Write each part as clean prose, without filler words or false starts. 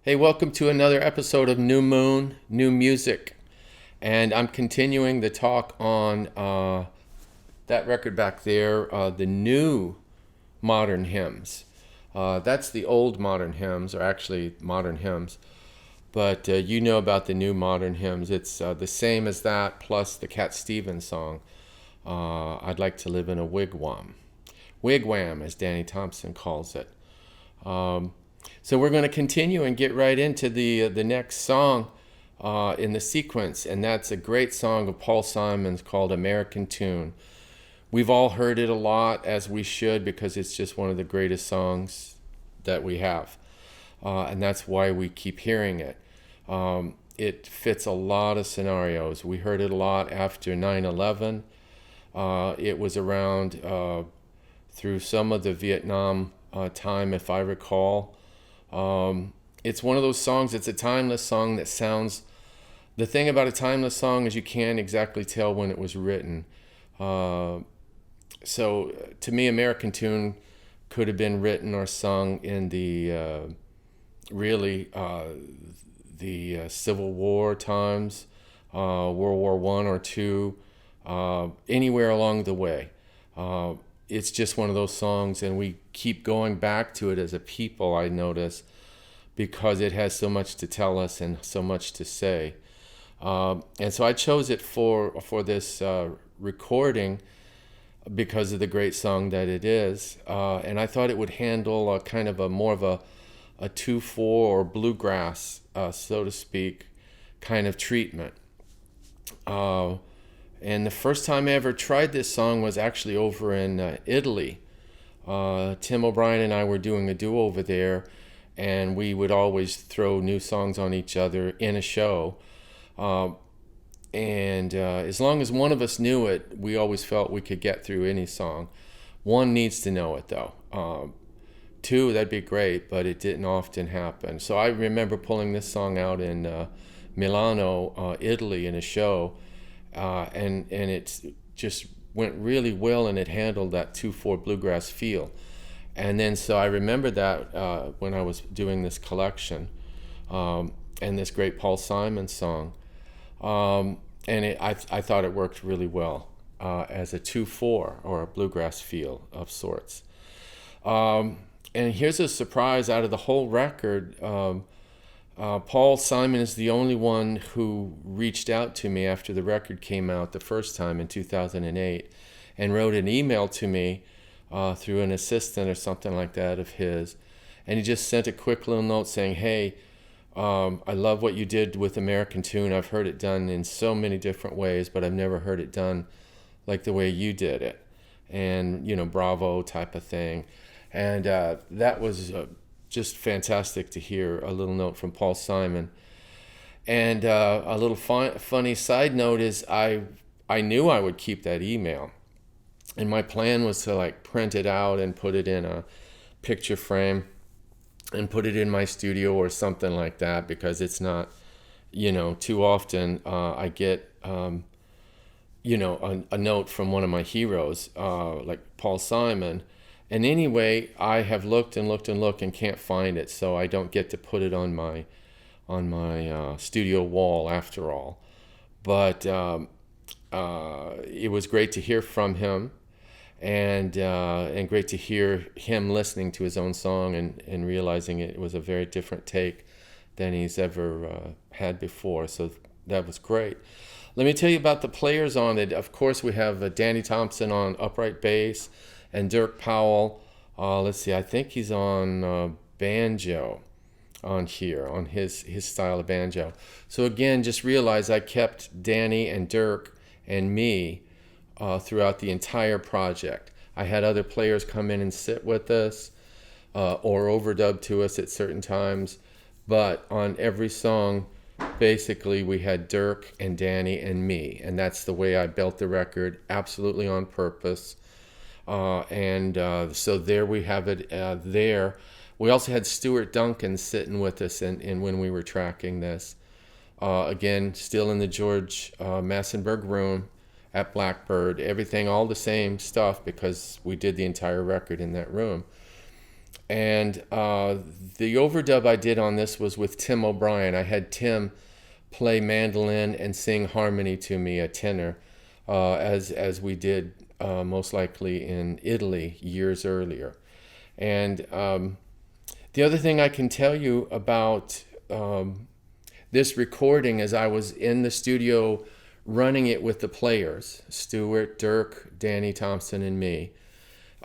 Hey, welcome to another episode of New Moon, New Music. And I'm continuing the talk on that record back there, the new modern hymns. That's the old modern hymns, or actually modern hymns. But you know about the new modern hymns. It's the same as that, plus the Cat Stevens song, I'd Like to Live in a Wigwam. Wigwam, as Danny Thompson calls it. So we're going to continue and get right into the next song in the sequence, and that's a great song of Paul Simon's called American Tune. We've all heard it a lot, as we should, because it's just one of the greatest songs that we have, and that's why we keep hearing it. It fits a lot of scenarios. We heard it a lot after 9/11. It was around through some of the Vietnam time, if I recall. It's one of those songs, it's a timeless song that sounds, the thing about a timeless song is you can't exactly tell when it was written. So to me, American Tune could have been written or sung in the Civil War times, World War I or II, anywhere along the way. It's just one of those songs, and we keep going back to it as a people, I notice, because it has so much to tell us and so much to say. And so I chose it for this recording because of the great song that it is. And I thought it would handle a kind of a more of a 2/4 or bluegrass, so to speak, kind of treatment. And the first time I ever tried this song was actually over in Italy. Tim O'Brien and I were doing a duo over there, and we would always throw new songs on each other in a show. And as long as one of us knew it, we always felt we could get through any song. One needs to know it, though. Two, that'd be great, but it didn't often happen. So I remember pulling this song out in Milano, Italy, in a show. And it just went really well, and it handled that 2/4 bluegrass feel. And then so I remember that when I was doing this collection, and this great Paul Simon song, and I thought it worked really well as a 2/4 or a bluegrass feel of sorts. And here's a surprise out of the whole record. Paul Simon is the only one who reached out to me after the record came out the first time in 2008 and wrote an email to me through an assistant or something like that of his. And he just sent a quick little note saying, hey, I love what you did with American Tune. I've heard it done in so many different ways, but I've never heard it done like the way you did it. And, bravo type of thing. And that was just fantastic to hear, a little note from Paul Simon. And a little funny side note is I knew I would keep that email. And my plan was to print it out and put it in a picture frame and put it in my studio or something like that, because it's not, too often I get, a note from one of my heroes, like Paul Simon. And anyway, I have looked and looked and looked and can't find it, so I don't get to put it on my studio wall after all. But it was great to hear from him, and great to hear him listening to his own song and realizing it was a very different take than he's ever had before. So that was great. Let me tell you about the players on it. Of course, we have Danny Thompson on upright bass, and Dirk Powell, let's see, I think he's on banjo on here, on his style of banjo. So again, just realize I kept Danny and Dirk and me throughout the entire project. I had other players come in and sit with us or overdub to us at certain times, but on every song, basically we had Dirk and Danny and me, and that's the way I built the record, absolutely on purpose. So there we have it there. We also had Stuart Duncan sitting with us and when we were tracking this. Again, still in the George Massenburg room at Blackbird. Everything, all the same stuff, because we did the entire record in that room. And the overdub I did on this was with Tim O'Brien. I had Tim play mandolin and sing harmony to me, a tenor, as we did most likely in Italy years earlier. And the other thing I can tell you about this recording is I was in the studio running it with the players, Stuart, Dirk, Danny Thompson, and me.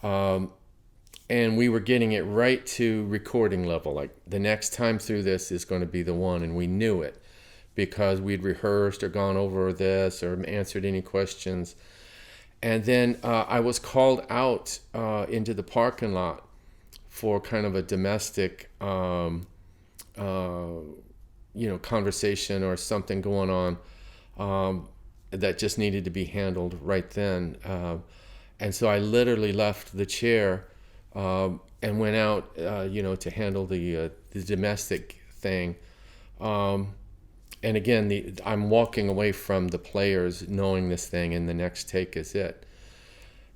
And we were getting it right to recording level. Like the next time through this is going to be the one, and we knew it because we'd rehearsed or gone over this or answered any questions. And then I was called out into the parking lot for kind of a domestic, conversation or something going on that just needed to be handled right then. And so I literally left the chair and went out, to handle the domestic thing. And again, I'm walking away from the players knowing this thing, and the next take is it.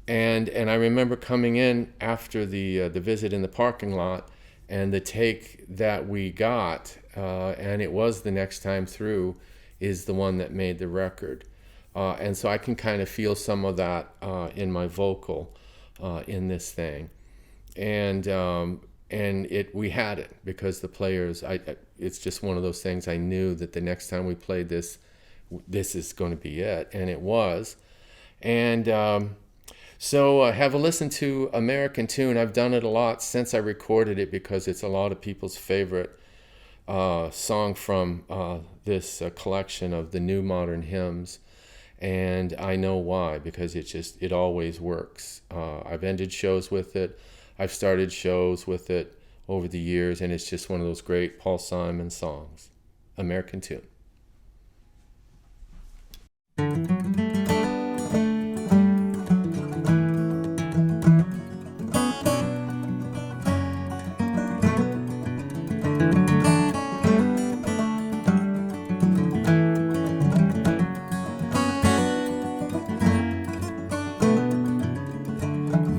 And I remember coming in after the visit in the parking lot, and the take that we got, and it was the next time through, is the one that made the record. And so I can kind of feel some of that in my vocal in this thing. And we had it because the players, it's just one of those things. I knew that the next time we played this is going to be it, and it was. And so have a listen to American Tune. I've done it a lot since I recorded it because it's a lot of people's favorite song from this collection of the New Modern Hymns. And I know why, because it always works. I've ended shows with it. I've started shows with it over the years, and it's just one of those great Paul Simon songs. American Tune.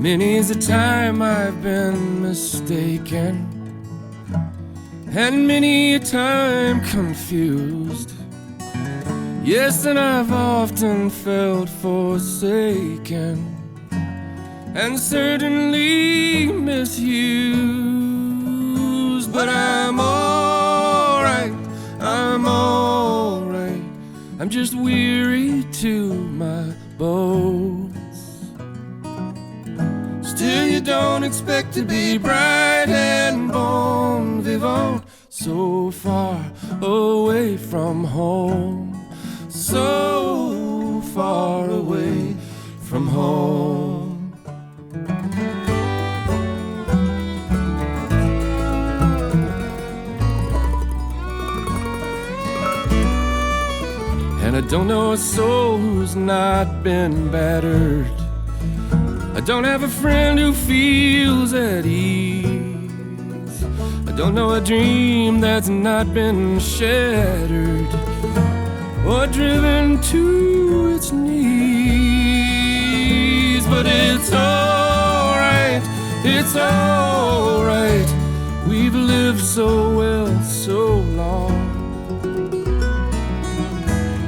Many's the time I've been mistaken, and many a time confused. Yes, and I've often felt forsaken, and certainly misused. But I'm alright, I'm alright. I'm just weary to my bones. Still you don't expect to be bright and bon vivant, so far away from home, so far away from home. And I don't know a soul who's not been battered. I don't have a friend who feels at ease. I don't know a dream that's not been shattered or driven to its knees. But it's alright, it's alright. We've lived so well so long.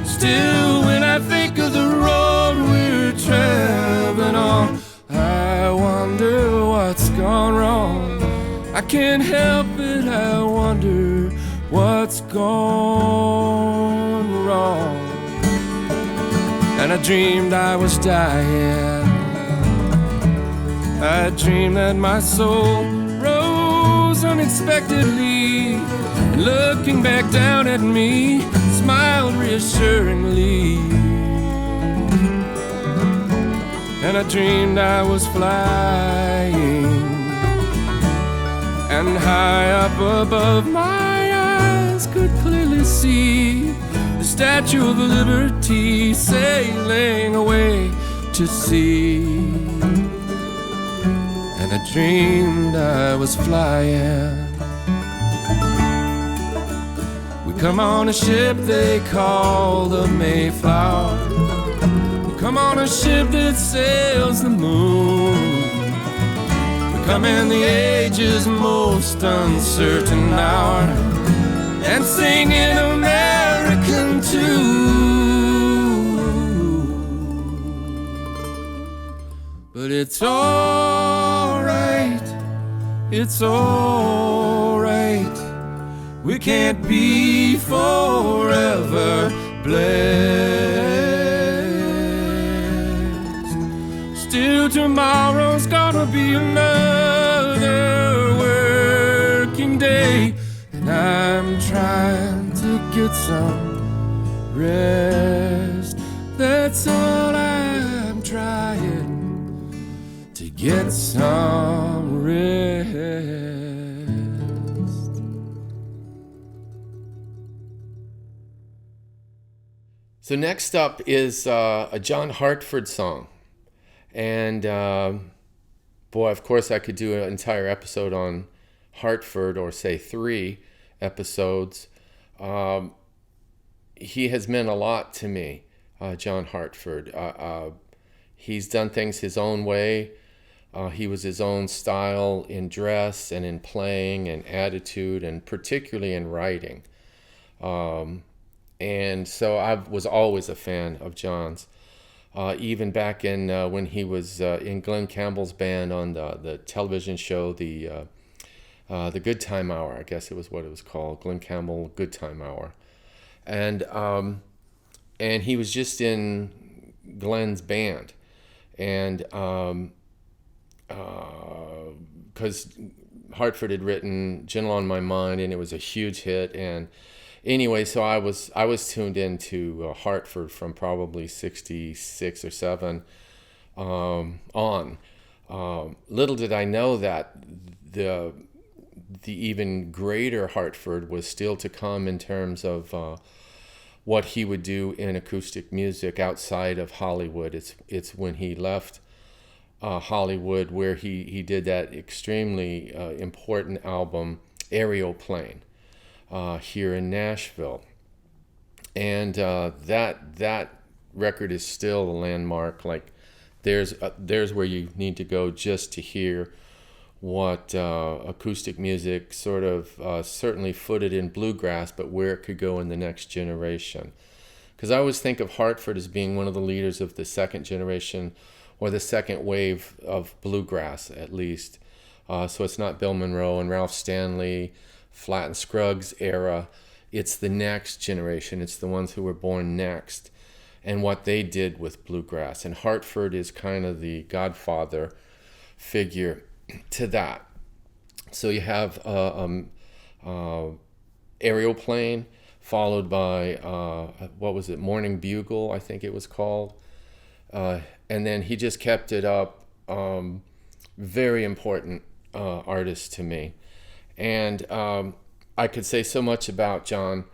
Still, when I think of the road we're traveling on, I wonder what's gone wrong. I can't help it, I wonder what's gone wrong. And I dreamed I was dying. I dreamed that my soul rose unexpectedly, and looking back down at me, smiled reassuringly. And I dreamed I was flying, and high up above my eyes could clearly see the Statue of Liberty sailing away to sea. And I dreamed I was flying. We come on a ship they call the Mayflower. Come on a ship that sails the moon. We come in the age's most uncertain hour and sing an American tune. But it's alright, it's alright, we can't be forever blessed. Still tomorrow's gonna be another working day, and I'm trying to get some rest. That's all I'm trying, to get some rest. So next up is a John Hartford song. And boy, of course I could do an entire episode on Hartford, or say 3 episodes. He has meant a lot to me, John Hartford. He's done things his own way. He was his own style in dress and in playing and attitude, and particularly in writing. And so I was always a fan of John's. Even back in when he was in Glenn Campbell's band on the television show, the Good Time Hour, I guess it was what it was called, Glenn Campbell Good Time Hour. And he was just in Glenn's band. And because Hartford had written Gentle on My Mind, and it was a huge hit. And anyway, so I was tuned into Hartford from probably 66 or 7 on. Little did I know that the even greater Hartford was still to come in terms of what he would do in acoustic music outside of Hollywood. It's when he left Hollywood where he did that extremely important album, Aeroplane. Here in Nashville, and that record is still a landmark. Like there's where you need to go just to hear what acoustic music sort of certainly footed in bluegrass, but where it could go in the next generation. Because I always think of Hartford as being one of the leaders of the second generation, or the second wave of bluegrass, at least. So it's not Bill Monroe and Ralph Stanley, Flatt and Scruggs era. It's the next generation. It's the ones who were born next, and what they did with bluegrass. And Hartford is kind of the godfather figure to that. So you have Aeroplane, followed by what was it, Morning Bugle, I think it was called, and then he just kept it up. Very important artist to me. And I could say so much about John.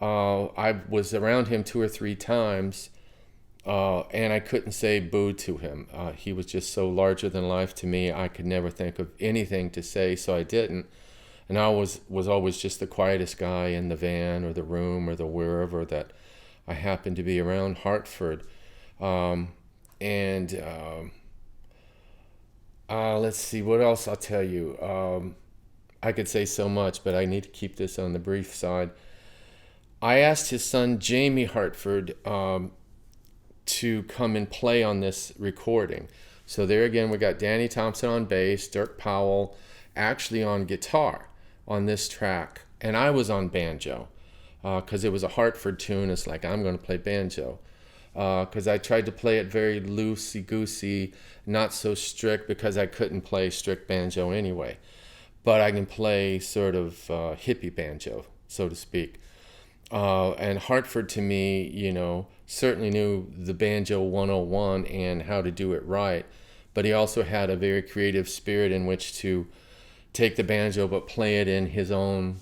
I was around him 2 or 3 times, and I couldn't say boo to him. He was just so larger than life to me. I could never think of anything to say, so I didn't. And I was always just the quietest guy in the van or the room or the wherever that I happened to be around Hartford. Let's see, what else I'll tell you. I could say so much, but I need to keep this on the brief side. I asked his son, Jamie Hartford, to come and play on this recording. So there again, we got Danny Thompson on bass, Dirk Powell actually on guitar on this track, and I was on banjo, because it was a Hartford tune. It's like, I'm going to play banjo. Because I tried to play it very loosey-goosey, not so strict, because I couldn't play strict banjo anyway. But I can play sort of hippie banjo, so to speak. And Hartford, to me, certainly knew the banjo 101 and how to do it right. But he also had a very creative spirit in which to take the banjo, but play it in his own,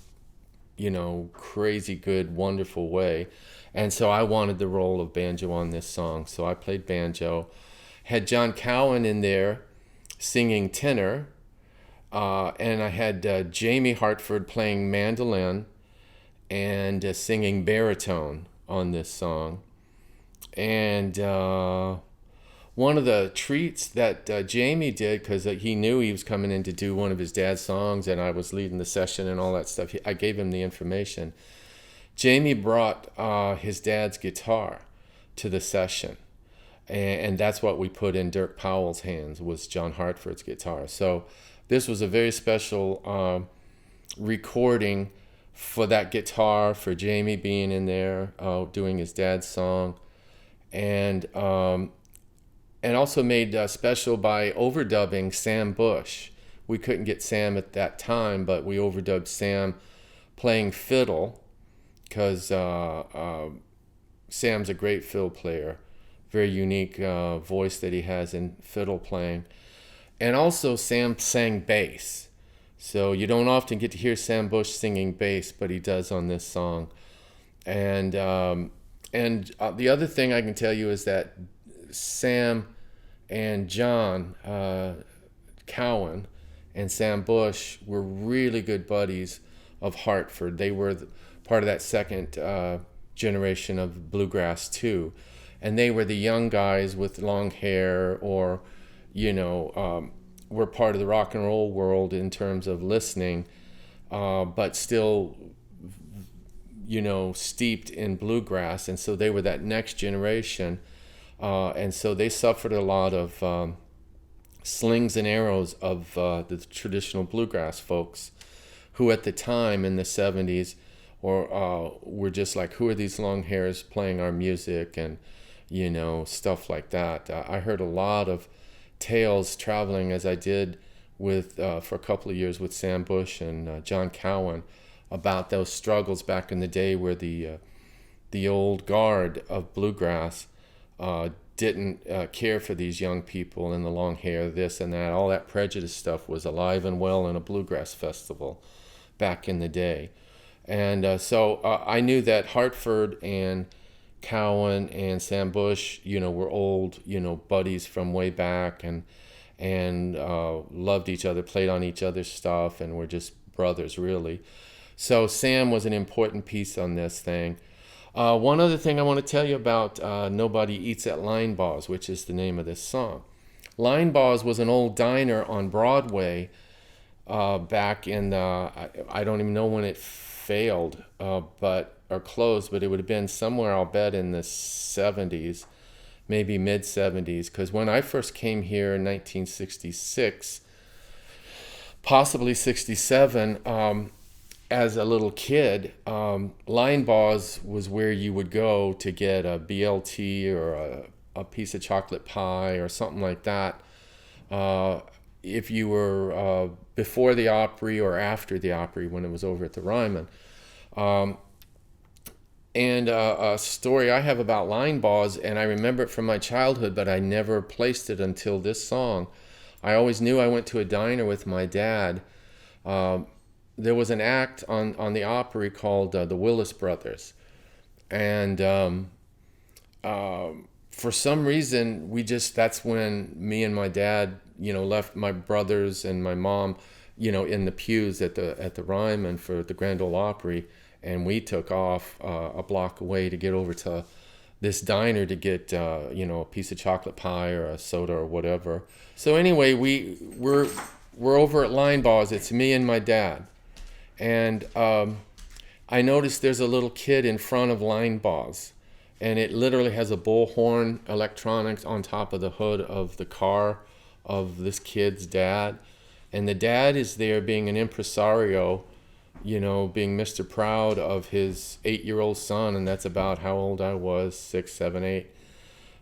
crazy good, wonderful way. And so I wanted the role of banjo on this song. So I played banjo. Had John Cohen in there singing tenor. And I had Jamie Hartford playing mandolin and singing baritone on this song. And one of the treats that Jamie did, because he knew he was coming in to do one of his dad's songs, and I was leading the session and all that stuff. I gave him the information. Jamie brought his dad's guitar to the session, and that's what we put in Dirk Powell's hands, was John Hartford's guitar. So this was a very special recording for that guitar, for Jamie being in there doing his dad's song, and also made special by overdubbing Sam Bush. We couldn't get Sam at that time, but we overdubbed Sam playing fiddle, because Sam's a great fiddle player, very unique voice that he has in fiddle playing. And also Sam sang bass. So you don't often get to hear Sam Bush singing bass, but he does on this song. And the other thing I can tell you is that Sam and John Cohen and Sam Bush were really good buddies of Hartford. They were part of that second generation of bluegrass too, and they were the young guys with long hair, or were part of the rock and roll world in terms of listening, but still steeped in bluegrass. And so they were that next generation, and so they suffered a lot of slings and arrows of the traditional bluegrass folks, who at the time in the 70s were just like, who are these long hairs playing our music, and stuff like that. I heard a lot of tales traveling, as I did with for a couple of years with Sam Bush and John Cowen, about those struggles back in the day, where the old guard of bluegrass didn't care for these young people and the long hair, this and that. All that prejudice stuff was alive and well in a bluegrass festival back in the day. And so I knew that Hartford and Cowen and Sam Bush, were old, buddies from way back, and loved each other, played on each other's stuff, and were just brothers, really. So Sam was an important piece on this thing. One other thing I want to tell you about Nobody Eats at Linebaugh's, which is the name of this song. Linebaugh's was an old diner on Broadway back in I don't even know when it failed, or closed, but it would have been somewhere, I'll bet, in the 70s, maybe mid 70s, because when I first came here in 1966, possibly 67, as a little kid, Linebaugh's was where you would go to get a BLT or a piece of chocolate pie or something like that, if you were before the Opry or after the Opry, when it was over at the Ryman. And a story I have about Linebaugh's, and I remember it from my childhood, but I never placed it until this song. I always knew I went to a diner with my dad. There was an act on the Opry called the Willis Brothers. And for some reason, that's when me and my dad, left my brothers and my mom, in the pews at the Ryman for the Grand Ole Opry. And we took off a block away to get over to this diner to get, a piece of chocolate pie or a soda or whatever. So anyway, we're over at Linebaugh's. It's me and my dad. And I noticed there's a little kid in front of Linebaugh's. And it literally has a bullhorn electronics on top of the hood of the car of this kid's dad. And the dad is there being an impresario, being Mr. Proud of his 8-year-old son, and that's about how old I was, 6, 7, 8,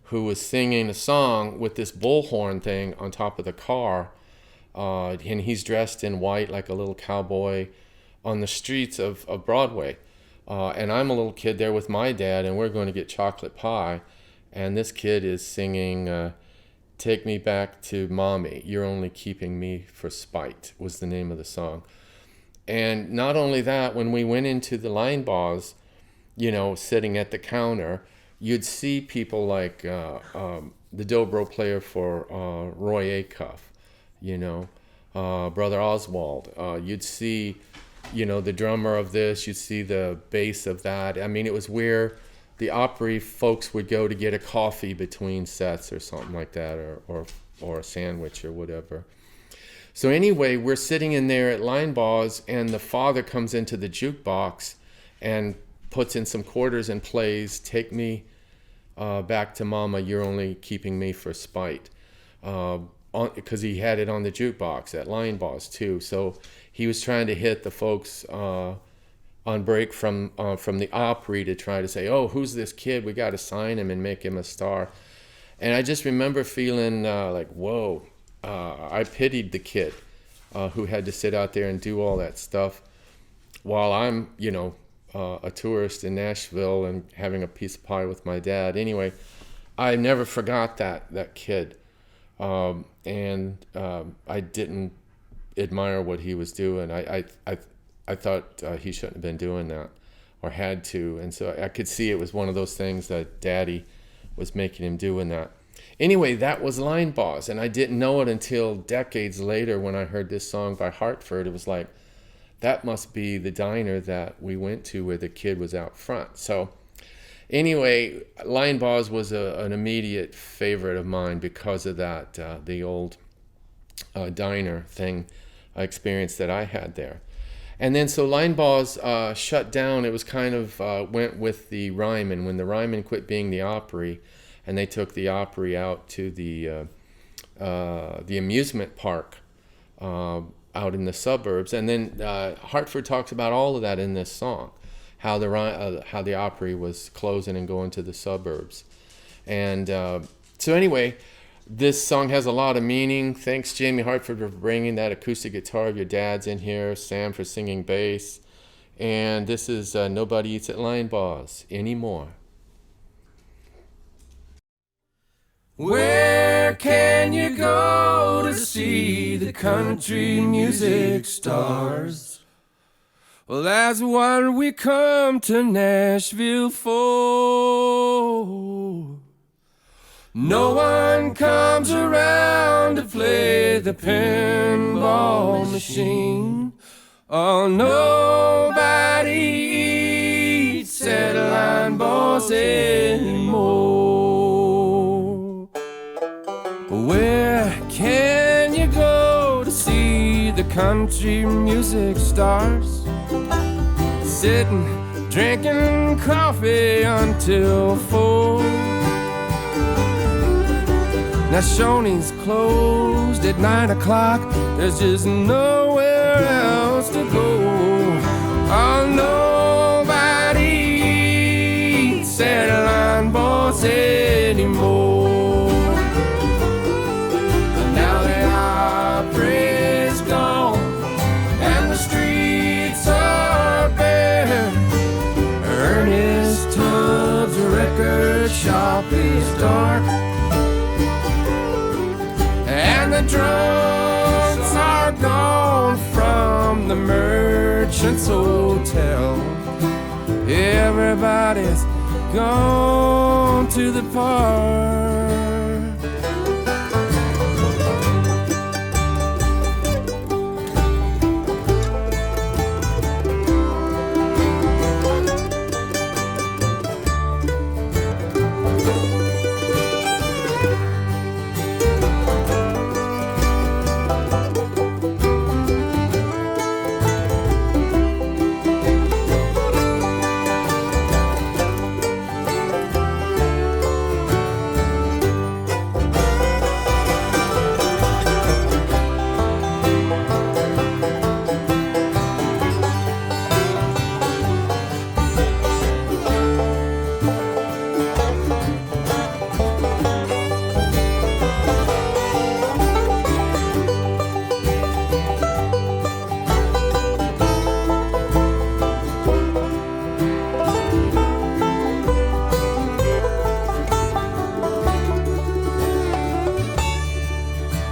who was singing a song with this bullhorn thing on top of the car, and he's dressed in white like a little cowboy on the streets of Broadway. And I'm a little kid there with my dad, and we're going to get chocolate pie, and this kid is singing Take Me Back to Mommy, You're Only Keeping Me for Spite, was the name of the song. And not only that, when we went into the Linebaugh's, sitting at the counter, you'd see people like the dobro player for Roy Acuff, Brother Oswald. You'd see, the drummer of this, you'd see the bass of that. I mean, it was where the Opry folks would go to get a coffee between sets or something like that, or a sandwich or whatever. So anyway, we're sitting in there at Linebaugh's, and the father comes into the jukebox and puts in some quarters and plays "Take Me Back to Mama, You're Only Keeping Me for Spite," because he had it on the jukebox at Linebaugh too. So he was trying to hit the folks on break from the Opry to try to say, "Oh, who's this kid? We got to sign him and make him a star." And I just remember feeling like, whoa. I pitied the kid who had to sit out there and do all that stuff while I'm, a tourist in Nashville and having a piece of pie with my dad. Anyway, I never forgot that kid. And I didn't admire what he was doing. I thought he shouldn't have been doing that or had to. And so I could see it was one of those things that Daddy was making him doing that. Anyway, that was Linebaugh's, and I didn't know it until decades later when I heard this song by Hartford. It was like, that must be the diner that we went to where the kid was out front. So anyway, Linebaugh's was an immediate favorite of mine because of that, the old diner thing experience that I had there. And then so Linebaugh's shut down. It was kind of went with the Ryman. When the Ryman quit being the Opry, and they took the Opry out to the amusement park out in the suburbs. And then Hartford talks about all of that in this song, how the Opry was closing and going to the suburbs. And so anyway, this song has a lot of meaning. Thanks, Jamie Hartford, for bringing that acoustic guitar of your dad's in here. Sam for singing bass. And this is Nobody Eats at Linebaugh's Anymore. Where can you go to see the country music stars? Well, that's what we come to Nashville for. No one comes around to play the pinball machine. Oh, nobody eats at Linebaugh's anymore. Where can you go to see the country music stars? Sitting, drinking coffee until 4. Now Shoney's closed at 9 o'clock. There's just nowhere else to go. Oh, nobody eats at Linebaugh's anymore. Shop is dark, and the drunks are gone from the Merchant's Hotel. Everybody's gone to the park.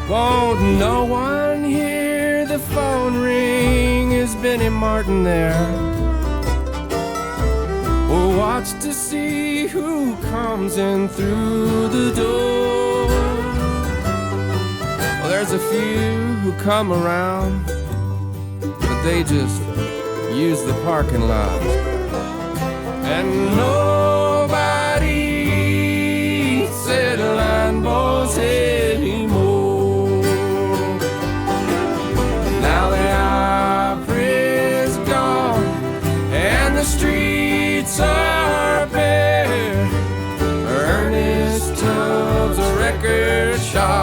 Won't no one hear the phone ring? Is Benny Martin there? We'll watch to see who comes in through the door. Well, there's a few who come around, but they just use the parking lot. And nobody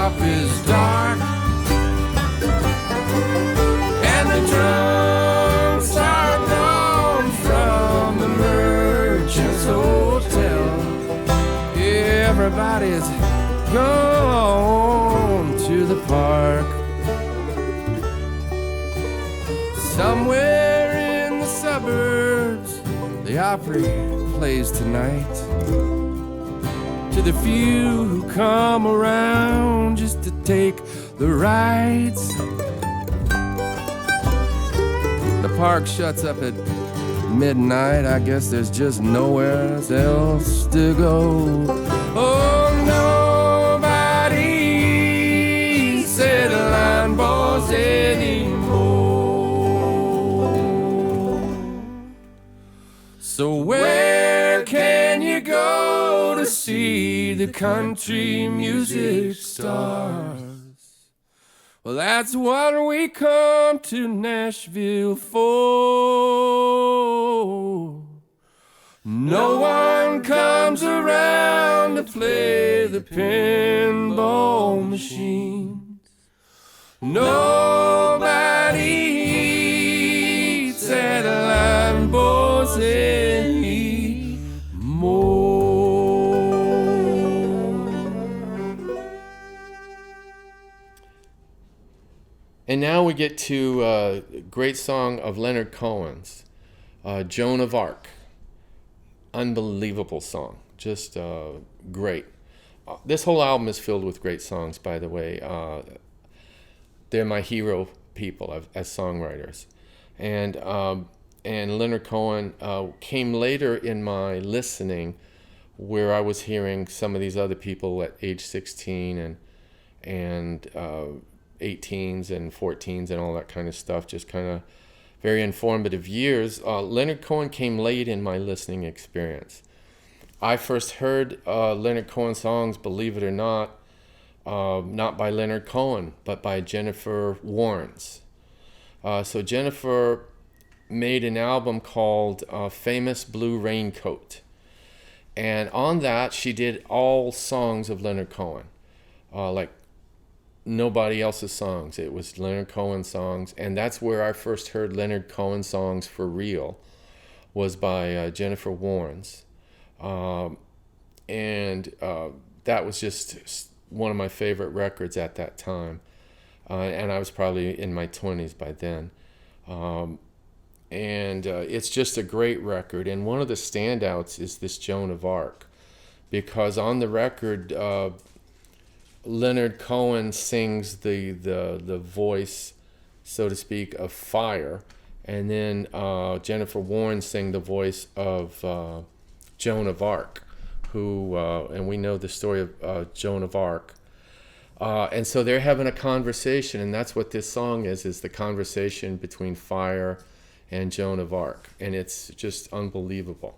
shop is dark, and the drunks are gone from the Merchant's Hotel. Everybody's gone to the park. Somewhere in the suburbs, the Opry plays tonight. To the few who come around just to take the rides. The park shuts up at midnight. I guess there's just nowhere else to go. Oh, nobody said Linebaugh anymore. So where can you go to see the country music stars? Well, that's what we come to Nashville for. No one comes around to play the pinball machines. Nobody eats at Linebaugh anymore. And now we get to a great song of Leonard Cohen's, Joan of Arc. Unbelievable song, just great. This whole album is filled with great songs, by the way. They're my hero people as songwriters. And Leonard Cohen came later in my listening, where I was hearing some of these other people at age 16 and 18s and 14s and all that kind of stuff, just kind of very informative years. Leonard Cohen came late in my listening experience. I first heard Leonard Cohen songs, believe it or not by Leonard Cohen, but by Jennifer Warnes. So Jennifer made an album called Famous Blue Raincoat. And on that, she did all songs of Leonard Cohen, like nobody else's songs. It was Leonard Cohen songs, and that's where I first heard Leonard Cohen songs for real, was by Jennifer Warnes. And that was just one of my favorite records at that time. And I was probably in my 20s by then. And it's just a great record. And one of the standouts is this Joan of Arc, because on the record, Leonard Cohen sings the voice, so to speak, of fire, and then Jennifer Warnes sang the voice of Joan of Arc, who and we know the story of Joan of Arc, and so they're having a conversation, and that's what this song is the conversation between fire and Joan of Arc, and it's just unbelievable.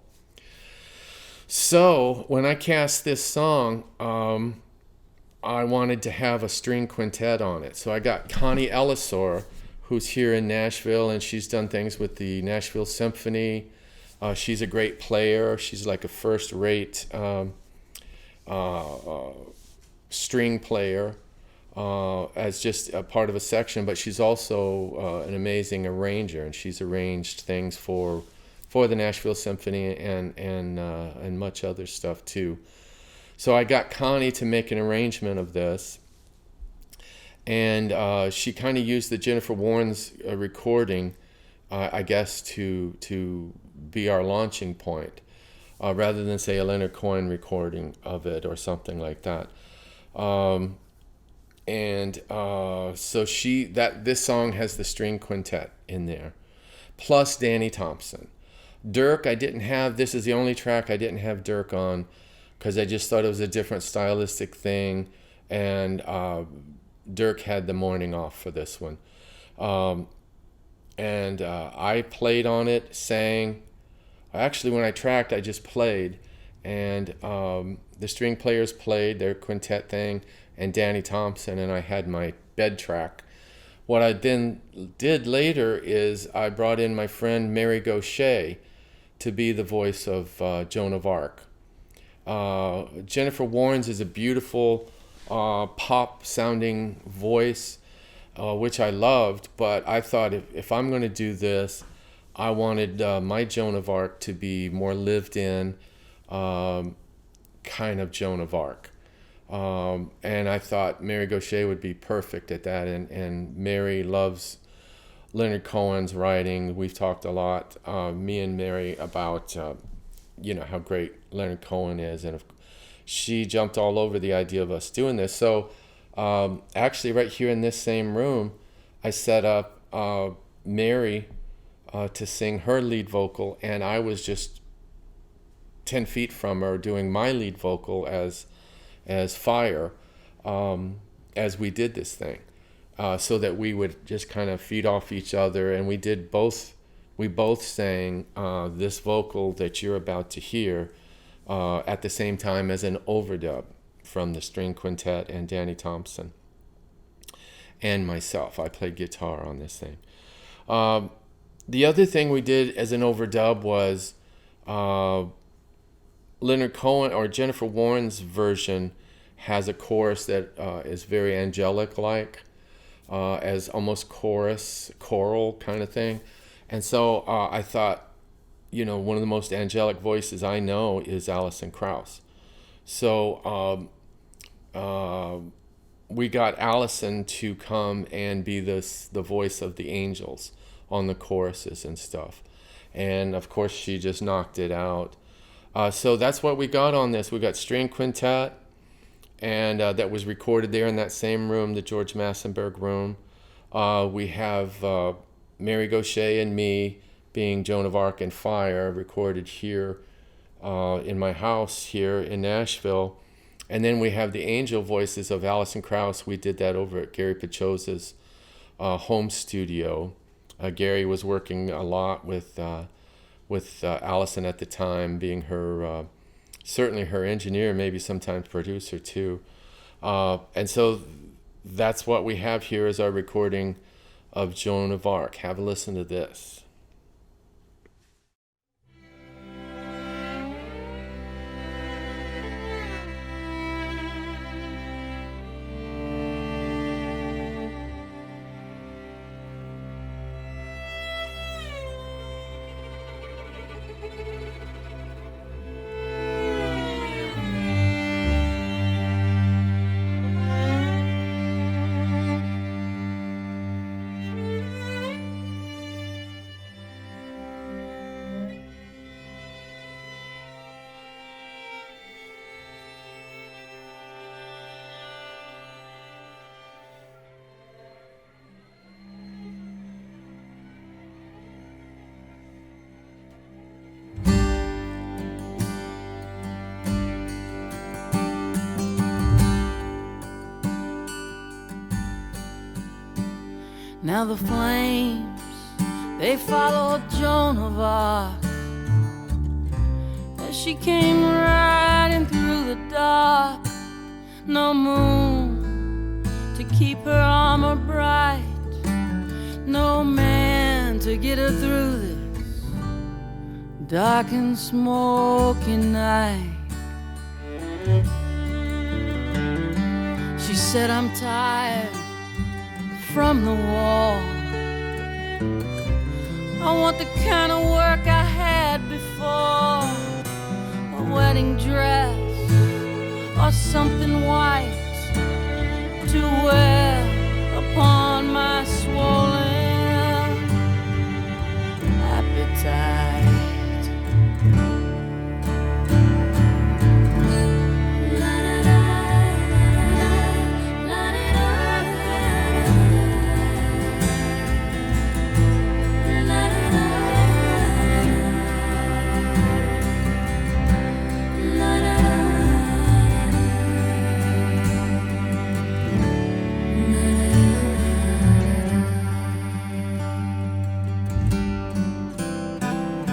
So when I cast this song, I wanted to have a string quintet on it. So I got Connie Ellisor, who's here in Nashville, and she's done things with the Nashville Symphony. She's a great player. She's like a first-rate string player as just a part of a section, but she's also an amazing arranger, and she's arranged things for the Nashville Symphony and much other stuff too. So I got Connie to make an arrangement of this, and she kind of used the Jennifer Warnes recording, I guess, to be our launching point, rather than say a Leonard Cohen recording of it or something like that. So this song has the string quintet in there, plus Danny Thompson. Dirk, I didn't have. This is the only track I didn't have Dirk on, because I just thought it was a different stylistic thing, and Dirk had the morning off for this one. I played on it, sang. Actually, when I tracked, I just played, and the string players played their quintet thing, and Danny Thompson, and I had my bed track. What I then did later is I brought in my friend Mary Gaucher to be the voice of Joan of Arc. Jennifer Warnes is a beautiful pop sounding voice, which I loved, but I thought if I'm going to do this, I wanted my Joan of Arc to be more lived in, kind of Joan of Arc. And I thought Mary Gaucher would be perfect at that. And Mary loves Leonard Cohen's writing. We've talked a lot, me and Mary, about how great Leonard Cohen is, and she jumped all over the idea of us doing this. So actually, right here in this same room, I set up Mary to sing her lead vocal, and I was just 10 feet from her doing my lead vocal as Fire, as we did this thing, so that we would just kind of feed off each other. And we both sang this vocal that you're about to hear at the same time as an overdub from the string quintet and Danny Thompson and myself. I played guitar on this thing. The other thing we did as an overdub was Leonard Cohen, or Jennifer Warren's version, has a chorus that is very angelic-like, as almost choral kind of thing. And so I thought, one of the most angelic voices I know is Alison Krauss. So we got Alison to come and be the voice of the angels on the choruses and stuff. And of course, she just knocked it out. So that's what we got on this. We got string quintet, and that was recorded there in that same room, the George Massenburg room. We have Mary Gaucher and me being Joan of Arc and Fire, recorded here in my house here in Nashville. And then we have the angel voices of Alison Krauss. We did that over at Gary Pachosa's home studio. Gary was working a lot with Alison at the time, being her certainly her engineer, maybe sometimes producer too. And so that's what we have here as our recording of Joan of Arc. Have a listen to this. Now the flames, they followed Joan of Arc as she came riding through the dark. No moon to keep her armor bright, no man to get her through this dark and smoky night. She said, I'm tired from the wall. I want the kind of work I had before, a wedding dress or something white to wear upon my swollen appetite.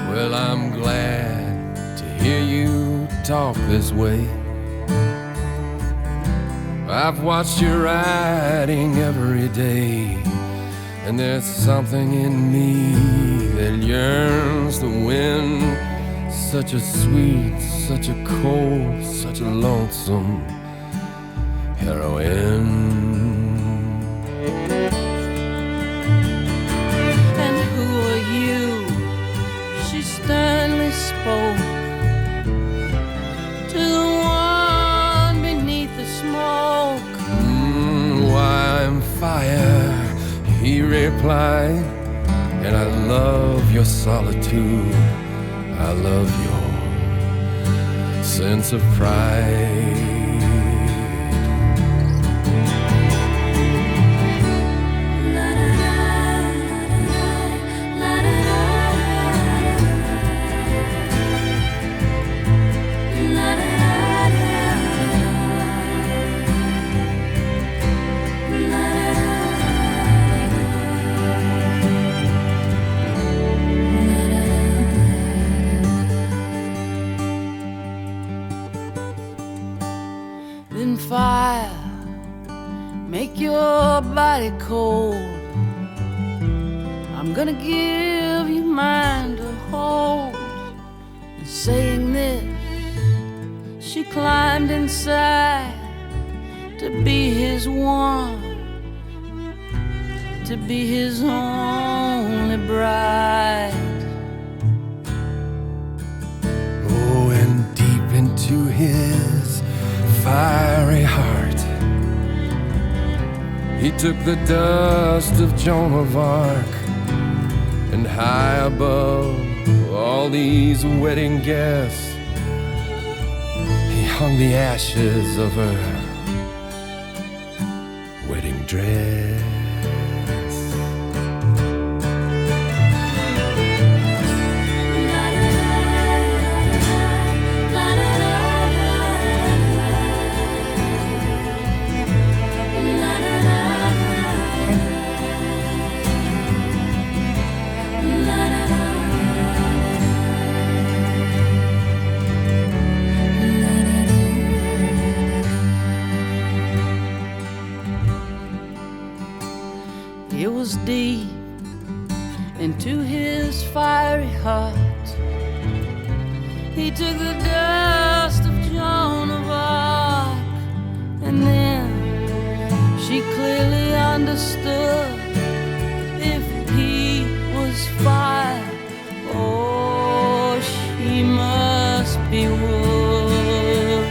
Well, I'm glad to hear you talk this way. I've watched your writing every day, and there's something in me that yearns to win. Such a sweet, such a cold, such a lonesome heroin. And who are you? She sternly spoke to the one beneath the smoke. Why, I'm fire, he replied, and I love your solitude. I love your sense of pride. Then fire, make your body cold. I'm gonna give you mine to hold. And saying this, she climbed inside to be his one, to be his only bride. Oh, and deep into his fiery heart, he took the dust of Joan of Arc, and high above all these wedding guests, he hung the ashes of her wedding dress. It was deep into his fiery heart. He took the dust of Joan of Arc, and then she clearly understood if he was fire, oh, she must be wood.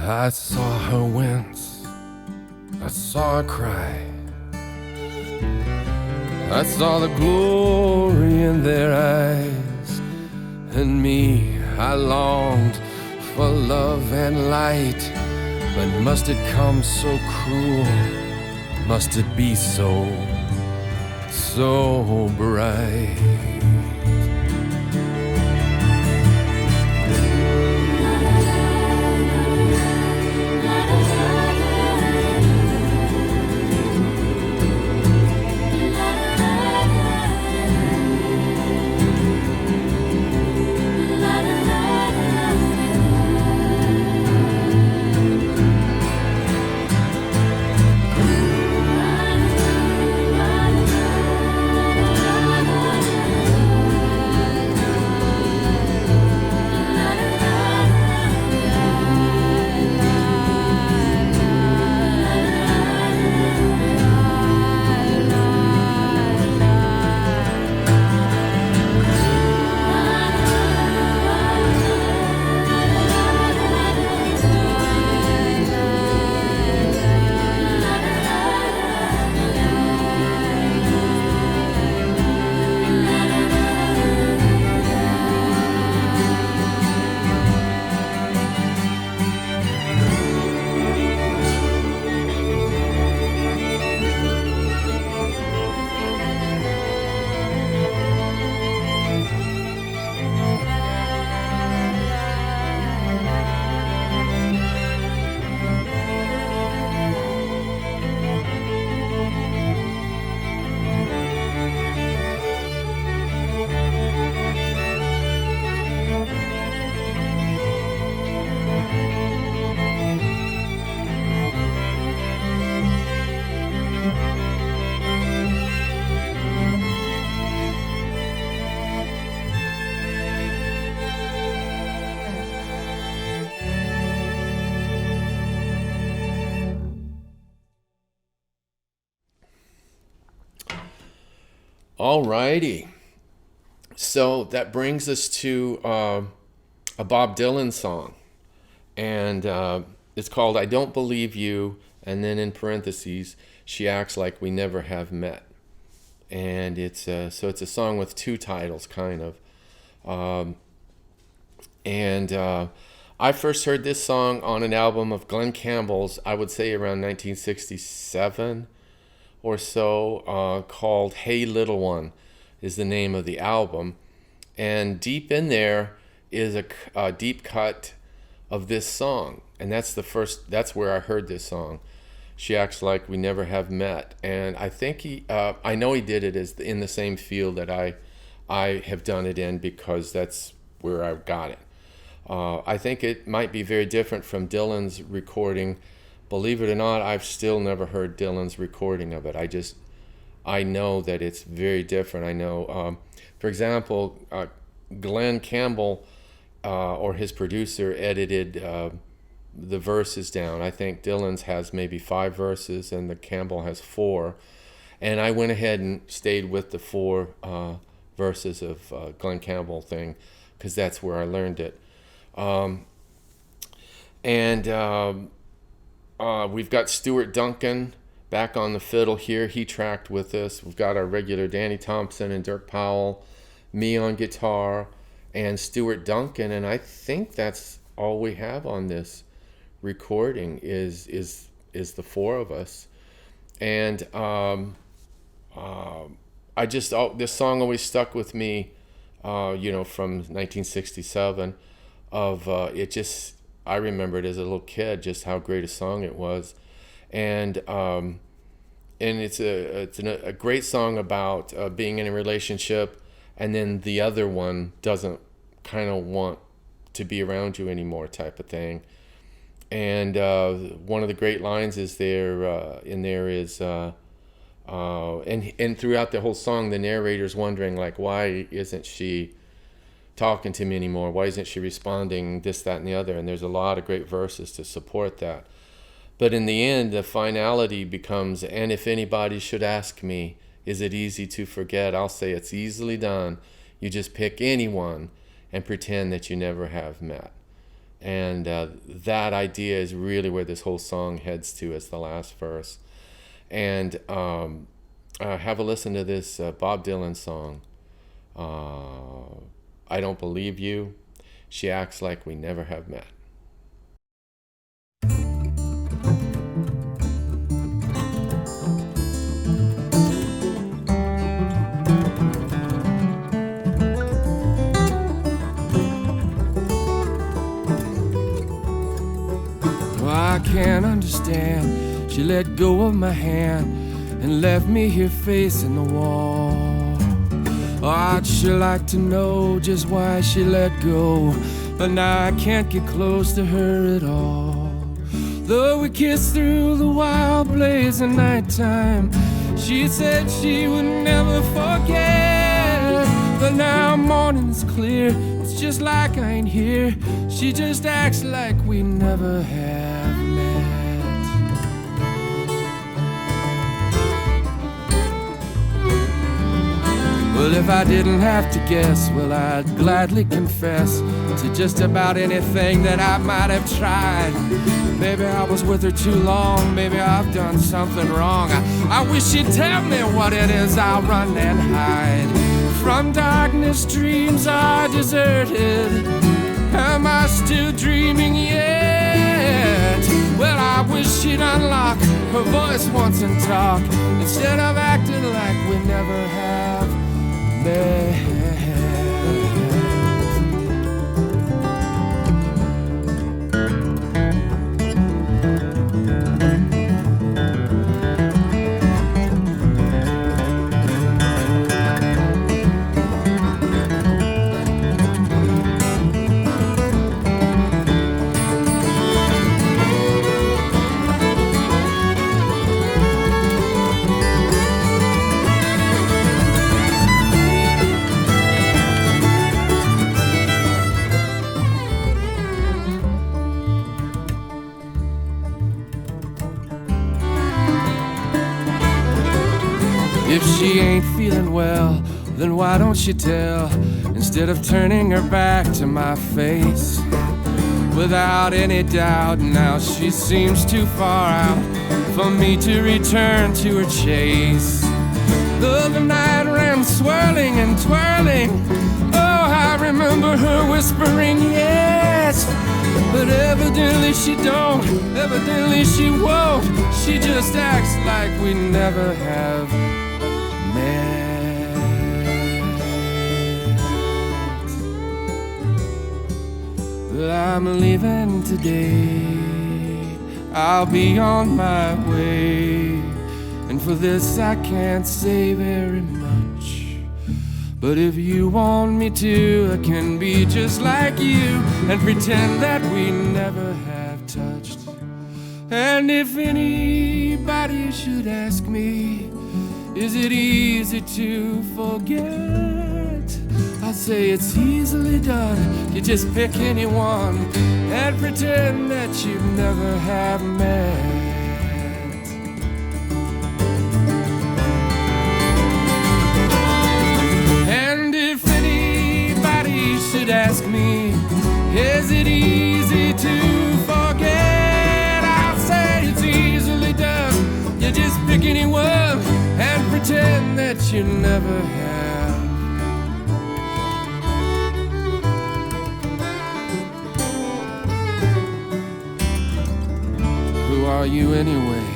I saw her wince, I saw her cry, I saw the glory in their eyes, and me, I longed for love and light. But must it come so cruel? Must it be so bright? All righty. So that brings us to a Bob Dylan song. And it's called I Don't Believe You. And then in parentheses, she acts like we never have met. And it's a song with two titles, kind of. I first heard this song on an album of Glenn Campbell's, I would say around 1967 or so, called Hey Little One is the name of the album. And deep in there is a deep cut of this song. And that's where I heard this song. She acts like we never have met. And I think I know he did it in the same field that I have done it in, because that's where I got it. I think it might be very different from Dylan's recording. Believe it or not, I've still never heard Dylan's recording of it. I know that it's very different. I know, for example, Glenn Campbell or his producer edited the verses down. I think Dylan's has maybe 5 verses and the Campbell has 4. And I went ahead and stayed with the 4 verses of Glenn Campbell thing, because that's where I learned it. We've got Stuart Duncan back on the fiddle here. He tracked with us. We've got our regular Danny Thompson and Dirk Powell, me on guitar, and Stuart Duncan. And I think that's all we have on this recording is the 4 of us. And this song always stuck with me, from 1967. I remember it as a little kid, just how great a song it was, and it's a great song about being in a relationship, and then the other one doesn't kind of want to be around you anymore, type of thing. And one of the great lines is and throughout the whole song, the narrator's wondering, like, why isn't she talking to me anymore? Why isn't she responding, this, that, and the other? And there's a lot of great verses to support that. But in the end, the finality becomes, and if anybody should ask me, is it easy to forget? I'll say it's easily done. You just pick anyone and pretend that you never have met. And that idea is really where this whole song heads to as the last verse. And have a listen to this Bob Dylan song. I Don't Believe You. She acts like we never have met. Oh, I can't understand. She let go of my hand and left me here facing the wall. Oh, I'd sure like to know just why she let go, but now I can't get close to her at all. Though we kissed through the wild blazing nighttime, she said she would never forget. But now morning's clear, it's just like I ain't here. She just acts like we never have met. Well, if I didn't have to guess, well, I'd gladly confess to just about anything that I might have tried. Maybe I was with her too long, maybe I've done something wrong. I wish she'd tell me what it is I'll run and hide. From darkness, dreams are deserted. Am I still dreaming yet? Well, I wish she'd unlock her voice once and talk, instead of acting like we never have met. If she ain't feeling well, then why don't she tell, instead of turning her back to my face? Without any doubt, now she seems too far out for me to return to her chase. The night ran swirling and twirling. Oh, I remember her whispering yes, but evidently she don't, evidently she won't. She just acts like we never have met. But I'm leaving today, I'll be on my way, and for this I can't say very much. But if you want me to, I can be just like you and pretend that we never have touched. And if anybody should ask me, is it easy to forget? I'll say it's easily done. You just pick anyone and pretend that you never have met. Should ask me, is it easy to forget? I'll say it's easily done. You just pick anyone and pretend that you never have. Who are you anyway?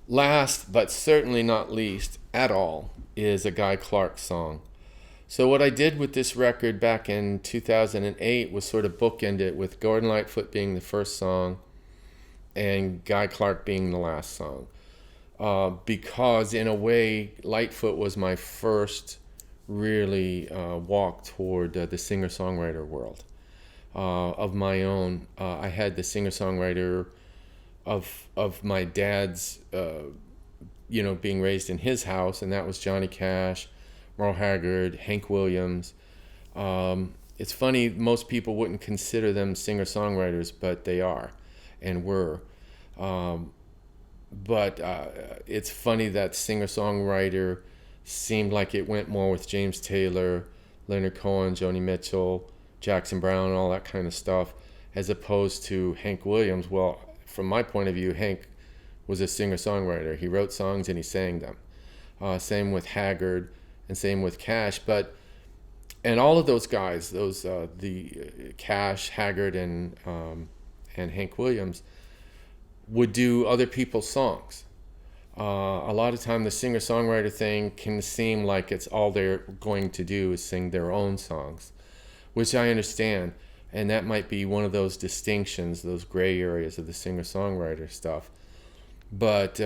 Last, but certainly not least at all, is a Guy Clark song. So what I did with this record back in 2008 was sort of bookend it with Gordon Lightfoot being the first song and Guy Clark being the last song. Because in a way, Lightfoot was my first really walk toward the singer-songwriter world of my own. I had the singer-songwriter of my dad's, being raised in his house, and that was Johnny Cash, Merle Haggard, Hank Williams. It's funny, most people wouldn't consider them singer-songwriters, but they are and were. But it's funny that singer-songwriter seemed like it went more with James Taylor, Leonard Cohen, Joni Mitchell, Jackson Browne, all that kind of stuff, as opposed to Hank Williams. Well, from my point of view, Hank was a singer-songwriter. He wrote songs and he sang them. Same with Haggard and same with Cash. And all of those guys, the Cash, Haggard, and Hank Williams, would do other people's songs. A lot of time the singer-songwriter thing can seem like it's all they're going to do is sing their own songs, which I understand. And that might be one of those distinctions, those gray areas of the singer-songwriter stuff. But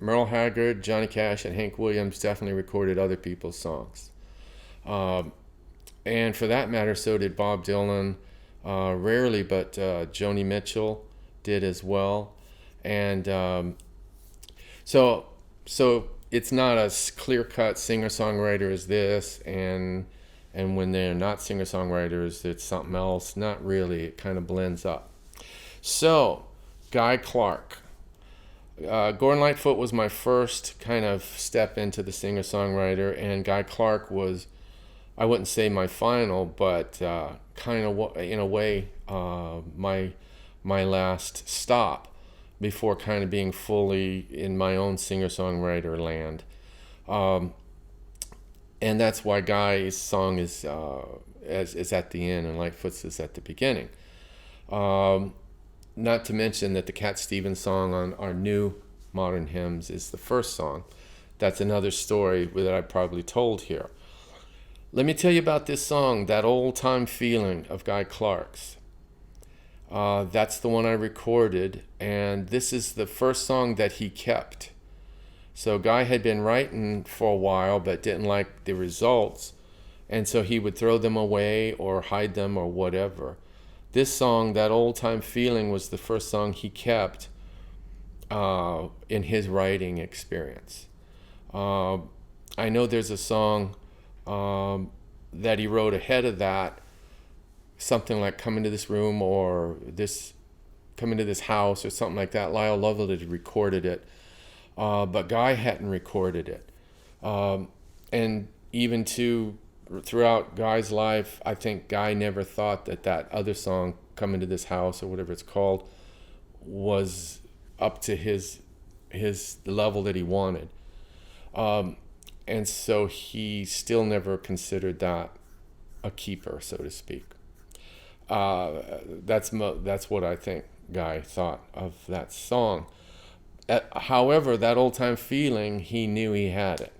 Merle Haggard, Johnny Cash, and Hank Williams definitely recorded other people's songs. And for that matter, so did Bob Dylan. Rarely, but Joni Mitchell did as well. And so it's not as clear-cut singer-songwriter as this, and when they're not singer-songwriters, it's something else. Not really. It kind of blends up. So, Guy Clark. Gordon Lightfoot was my first kind of step into the singer-songwriter, and Guy Clark was, I wouldn't say my final, but kind of, in a way, my last stop before kind of being fully in my own singer-songwriter land. And that's why Guy's song is at the end and Lightfoot's is at the beginning. Not to mention that the Cat Stevens song on our new Modern Hymns is the first song. That's another story that I probably told here. Let me tell you about this song, That Old Time Feeling of Guy Clark's. That's the one I recorded, and this is the first song that he kept. So Guy had been writing for a while but didn't like the results, and so he would throw them away or hide them or whatever. This song, That Old Time Feeling, was the first song he kept in his writing experience. I know there's a song that he wrote ahead of that, something like "Come Into This Room" or "Come Into This House" or something like that. Lyle Lovell had recorded it, but Guy hadn't recorded it. And even throughout Guy's life, I think Guy never thought that other song, "Come Into This House" or whatever it's called, was up to the level that he wanted. And so he still never considered that a keeper, so to speak. That's what I think Guy thought of that song. However, that old time feeling, he knew he had it.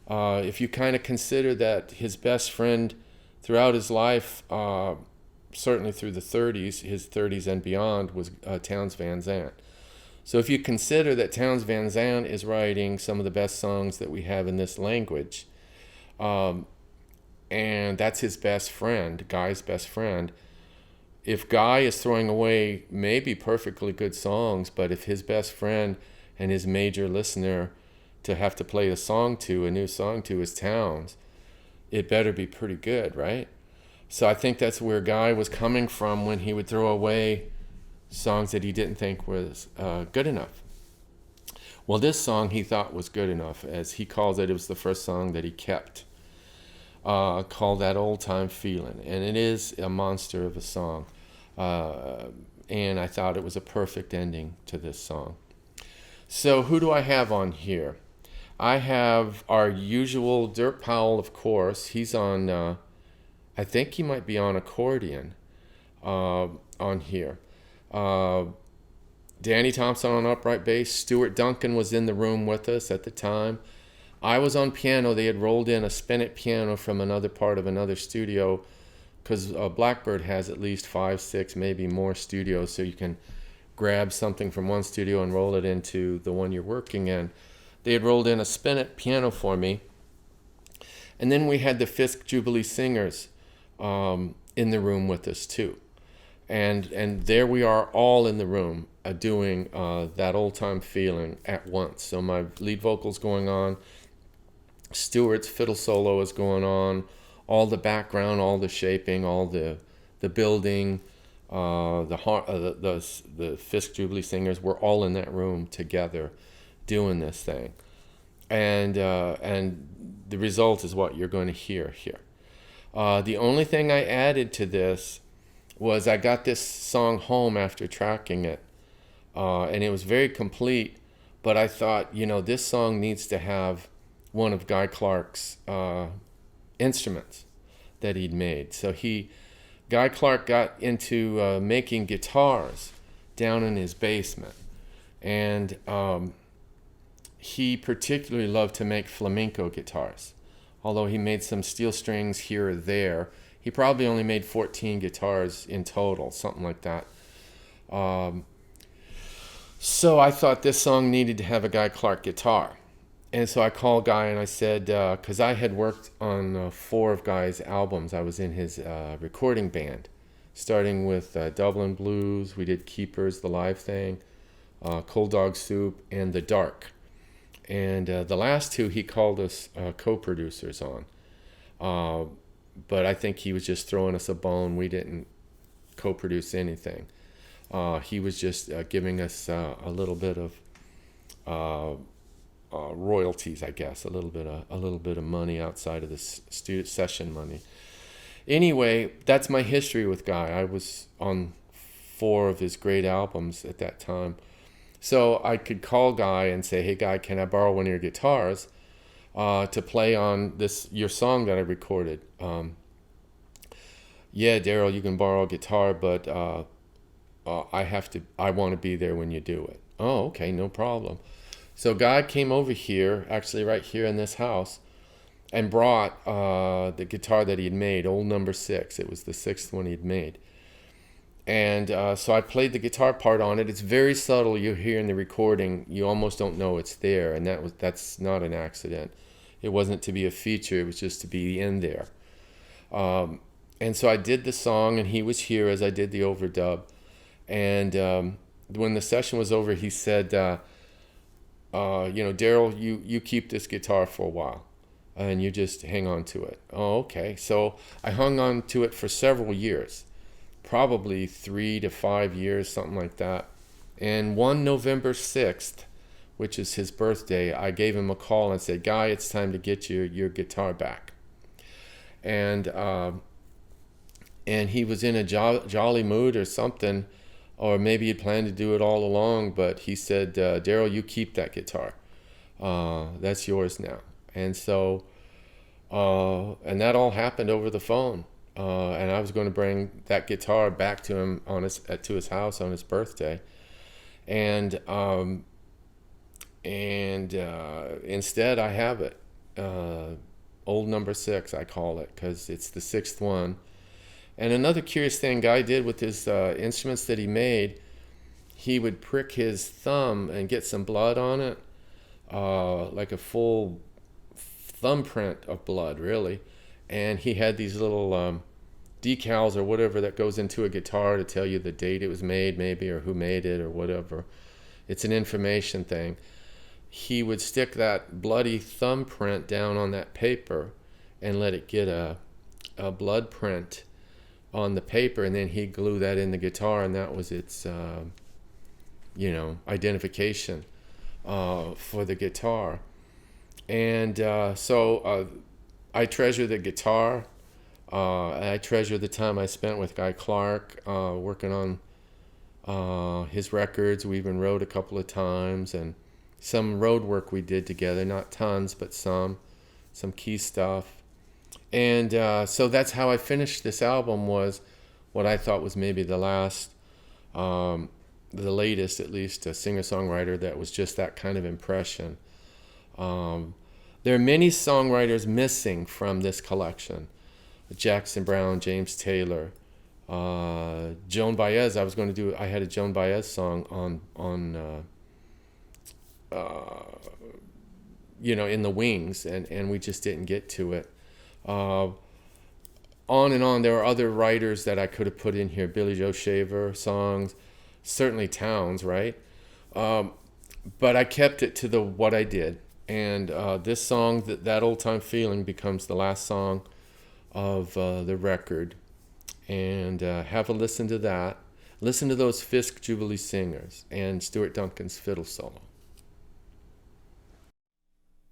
If you kind of consider that his best friend throughout his life, certainly through his 30s and beyond, was Townes Van Zandt. So if you consider that Townes Van Zandt is writing some of the best songs that we have in this language, and that's his best friend, Guy's best friend, if Guy is throwing away maybe perfectly good songs, but if his best friend and his major listener to have to play a new song to is Townes, it better be pretty good, right? So I think that's where Guy was coming from when he would throw away songs that he didn't think was good enough. Well, this song he thought was good enough. As he calls it, it was the first song that he kept, called "That Old Time Feeling." And it is a monster of a song. And I thought it was a perfect ending to this song. So who do I have on here? I have our usual Dirk Powell, of course. He's on, I think he might be on accordion on here. Danny Thompson on upright bass. Stuart Duncan was in the room with us at the time. I was on piano. They had rolled in a spinet piano from another part of another studio, because Blackbird has at least 5, 6, maybe more studios, so you can grab something from one studio and roll it into the one you're working in. They had rolled in a spinet piano for me. And then we had the Fisk Jubilee Singers in the room with us too. And there we are all in the room doing That Old Time Feeling at once. So my lead vocal's going on, Stuart's fiddle solo is going on, all the background, all the shaping, all the building, the Fisk Jubilee Singers, we're all in that room together doing this thing. And the result is what you're going to hear here. The only thing I added to this was I got this song home after tracking it, and it was very complete, but I thought, this song needs to have one of Guy Clark's instruments that he'd made. So Guy Clark got into making guitars down in his basement, and he particularly loved to make flamenco guitars. Although he made some steel strings here or there, he probably only made 14 guitars in total, something like that. So I thought this song needed to have a Guy Clark guitar. And so I called Guy and I said, because I had worked on 4 of Guy's albums. I was in his recording band, starting with Dublin Blues. We did Keepers, the live thing, Cold Dog Soup, and The Dark. And the last 2 he called us co-producers on. But I think he was just throwing us a bone. We didn't co-produce anything. He was just giving us a little bit of royalties, I guess, a little bit of money outside of the session money. Anyway, that's my history with Guy. I was on 4 of his great albums at that time. So I could call Guy and say, "Hey Guy, can I borrow one of your guitars to play on your song that I recorded?" "Yeah, Daryl, you can borrow a guitar, but I want to be there when you do it." "Oh, okay, no problem." So Guy came over here, actually right here in this house, and brought the guitar that he had made, old number 6. It was the 6th one he'd made. And so I played the guitar part on it. It's very subtle. You hear in the recording, you almost don't know it's there, and that's not an accident. It wasn't to be a feature. It was just to be in there. And so I did the song, and he was here as I did the overdub. And when the session was over, he said, Daryl, you keep this guitar for a while, and you just hang on to it. Oh, okay. So I hung on to it for several years, probably 3 to 5 years, something like that. And one November 6th, which is his birthday, I gave him a call and said, Guy, it's time to get your guitar back. And he was in a jolly mood or something, or maybe he'd planned to do it all along, but he said, Daryl, you keep that guitar. That's yours now. And so, and that all happened over the phone. And I was going to bring that guitar back to him to his house on his birthday. And instead I have it. Old number 6, I call it, because it's the 6th one. And another curious thing Guy did with his instruments that he made, he would prick his thumb and get some blood on it, like a full thumbprint of blood, really. And he had these little decals or whatever that goes into a guitar to tell you the date it was made, maybe, or who made it, or whatever. It's an information thing. He would stick that bloody thumbprint down on that paper and let it get a blood print on the paper, and then he'd glue that in the guitar, and that was its identification for the guitar. And so I treasure the guitar. I treasure the time I spent with Guy Clark working on his records. We even wrote a couple of times, and some road work we did together, not tons, but some key stuff. And so that's how I finished this album, was what I thought was maybe the last, the latest, at least, a singer-songwriter that was just that kind of impression. There are many songwriters missing from this collection. Jackson Browne, James Taylor, Joan Baez. I had a Joan Baez song on in the wings, and we just didn't get to it. On and on. There were other writers that I could have put in here. Billy Joe Shaver songs, certainly Townes, right? But I kept it to what I did. And this song, that Old Time Feeling, becomes the last song of the record. And have a listen to that. Listen to those Fisk Jubilee Singers and Stuart Duncan's fiddle solo.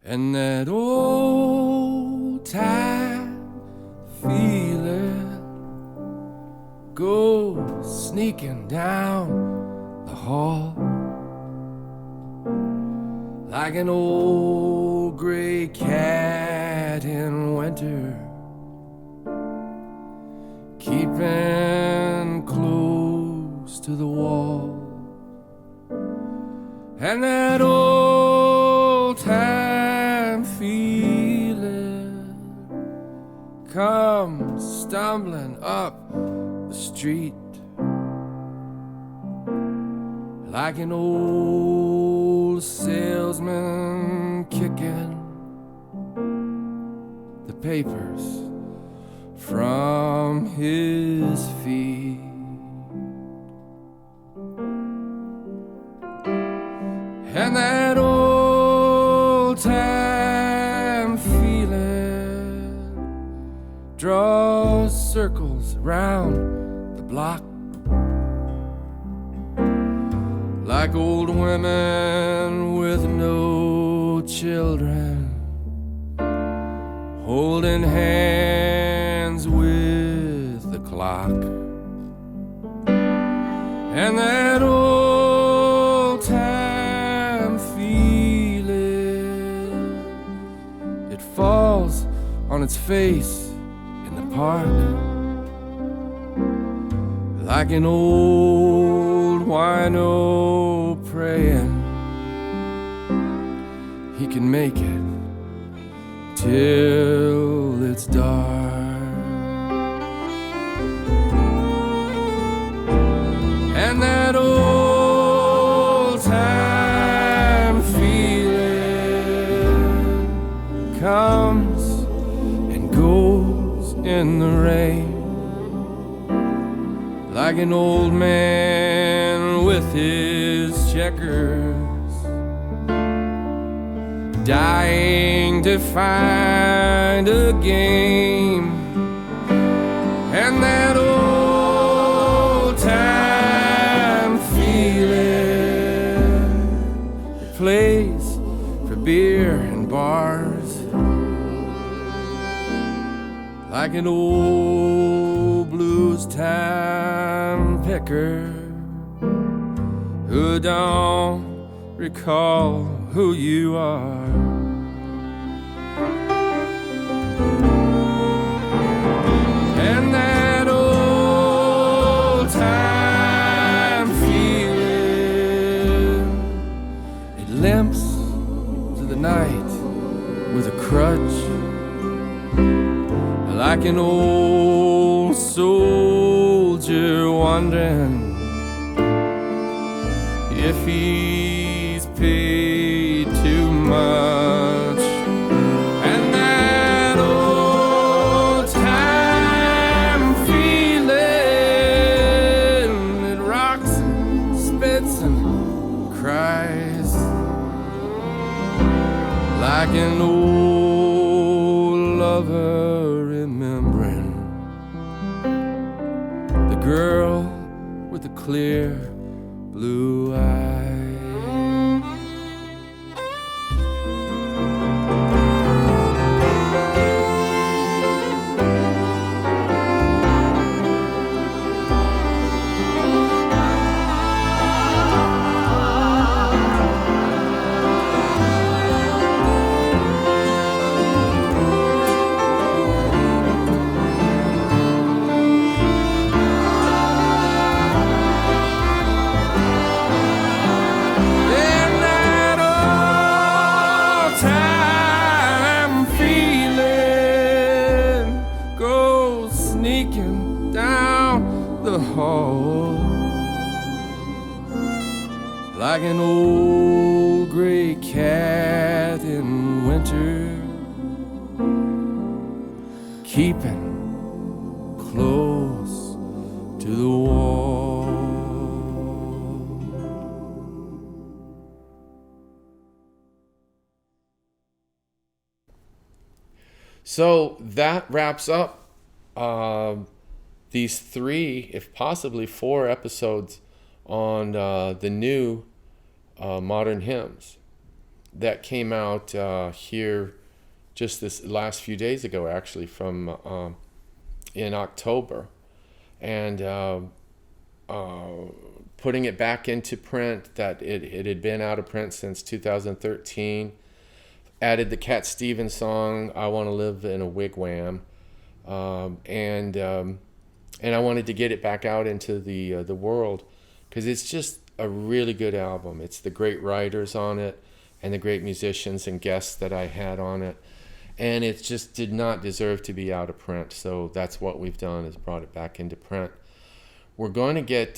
And that old time feeling goes sneaking down the hall like an old gray cat in winter, keeping close to the wall. And that old time feeling comes stumbling up the street like an old salesman kicking the papers from his feet. And that old time feeling draws circles round the block like old women with no children holding hands with the clock. And that old time feeling, it falls on its face in the park like an old wino praying he can make it till it's dark. And that old time feeling comes and goes in the rain like an old man with with his checkers, dying to find a game, and that old time feeling plays for beer and bars like an old blues time picker who don't recall who you are. And that old time feeling, it limps to the night with a crutch, like an old soldier wondering if he's paid too much. And that old time feeling, it rocks, spits and cries like an old lover remembering the girl with the clear blue eyes. Like an old gray cat in winter, keeping close to the wall. So that wraps up these 3, if possibly 4 episodes on the new modern hymns that came out here just this last few days ago, actually, from in October, and putting it back into print. That it had been out of print since 2013. Added the Cat Stevens song, "I Want to Live in a Wigwam," and I wanted to get it back out into the world because it's just a really good album. It's the great writers on it and the great musicians and guests that I had on it, and it just did not deserve to be out of print. So that's what we've done, is brought it back into print. We're going to get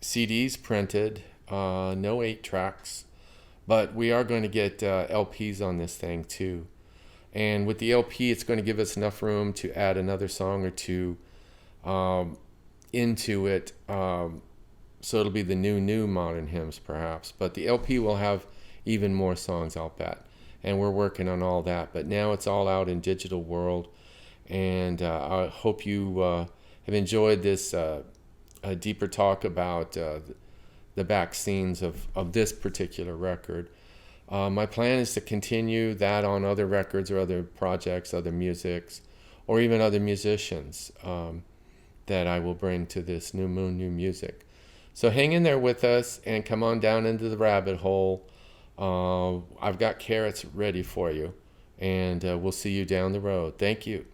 CDs printed, no 8 tracks, but we are going to get LPs on this thing too. And with the LP, it's going to give us enough room to add another song or two into it. So it'll be the new modern hymns, perhaps. But the LP will have even more songs, I'll bet. And we're working on all that. But now it's all out in digital world. And I hope you have enjoyed this a deeper talk about the back scenes of this particular record. My plan is to continue that on other records or other projects, other musics, or even other musicians that I will bring to this New Moon, New Music. So hang in there with us and come on down into the rabbit hole. I've got carrots ready for you, and we'll see you down the road. Thank you.